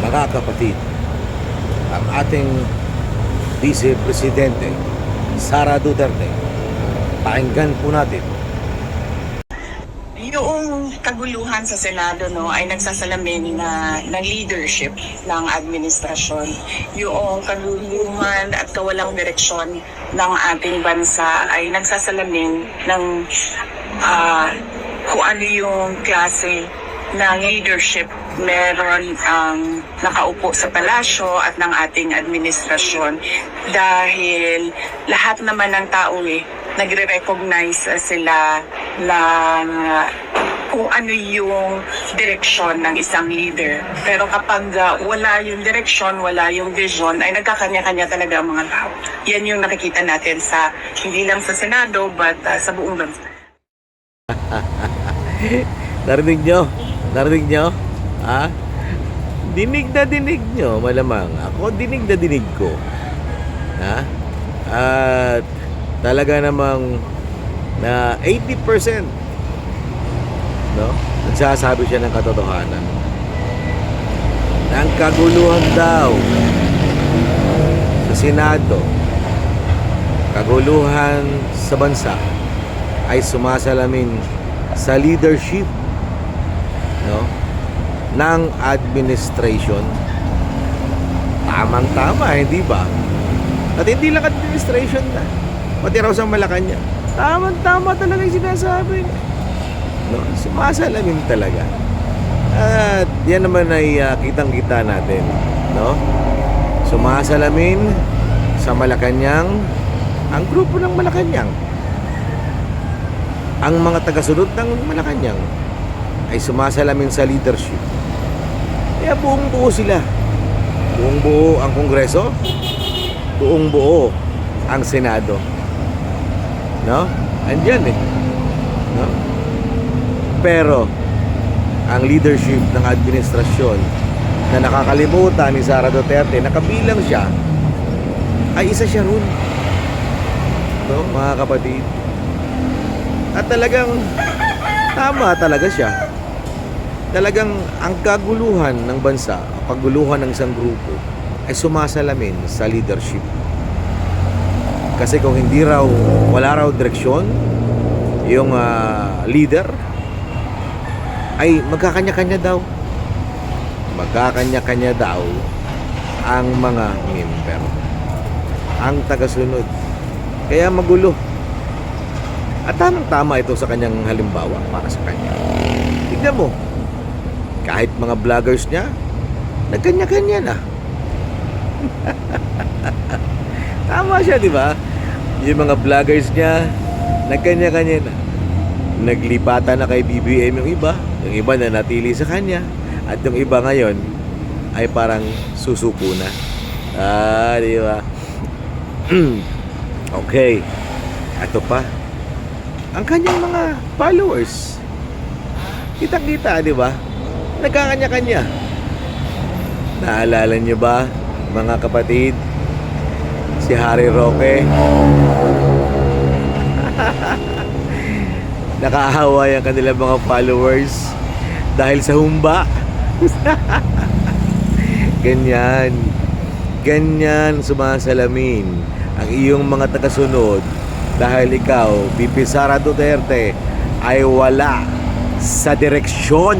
Mga kapatid, ang ating Vice Presidente Sara Duterte, pakinggan po natin. Yung kaguluhan sa Senado ay nagsasalamin ng leadership ng administrasyon. Yung kaguluhan at kawalang direksyon ng ating bansa ay nagsasalamin ng kung ano yung klase ng leadership meron ang nakaupo sa palasyo at ng ating administrasyon. Dahil lahat naman ng tao nagre-recognize sila ng kung ano yung direksyon ng isang leader. Pero kapag wala yung direksyon, wala yung vision, ay nagkakanya-kanya talaga ang mga tao. Yan yung nakikita natin hindi lang sa Senado, but sa buong bansa. Narinig nyo? Narinig nyo? Ha? Dinig na dinig nyo, malamang. Ako, dinig na dinig ko. Ha? At talaga namang na 80%, no? Nagsasabi siya ng katotohanan. Ang kaguluhan daw sa Senado, kaguluhan sa bansa ay sumasalamin sa leadership, no, ng administration. Tamang-tama, hindi ba? At hindi lang administration na, pati raw sa Malacanang. Tamang-tama talaga yung sinasabi niya. No, sumasalamin talaga. At yan naman ay kitang-kita natin, no? Sumasalamin sa Malacanang ang grupo ng Malacanang. Ang mga taga-sunod ng Malacanang ay sumasalamin sa leadership. Kaya buong buo sila. Buong buo ang Kongreso, buong buo ang Senado. No? Andyan no? Pero ang leadership ng administrasyon na nakakalimutan ni Sara Duterte, nakabilang siya, ay isa siya ron. No, mga kapatid. At talagang tama talaga siya. Talagang ang kaguluhan ng bansa, paguluhan ng isang grupo ay sumasalamin sa leadership. Kasi kung wala raw direksyon yung leader, ay magkakanya-kanya daw. Magkakanya-kanya daw ang mga member, ang tagasunod. Kaya magulo. At tamang-tama ito sa kanyang halimbawa para sa kanya. Tignan mo, kahit mga vloggers niya, nagkanya-kanya na. Tama siya, di ba? Yung mga vloggers niya, nagkanya-kanya na. Naglipatan na kay BBM yung iba na natili sa kanya, at yung iba ngayon ay parang susuko na. Di ba? Okay. Ito pa. Ang kanyang mga followers, kitang-kita, di ba? Nagkakanya-kanya. Naalala nyo ba, mga kapatid, si Harry Roque? Nakahaway ang kanilang mga followers dahil sa humba. Ganyan sumasalamin ang iyong mga tagasunod dahil ikaw, VP Sara Duterte, ay wala sa direksyon.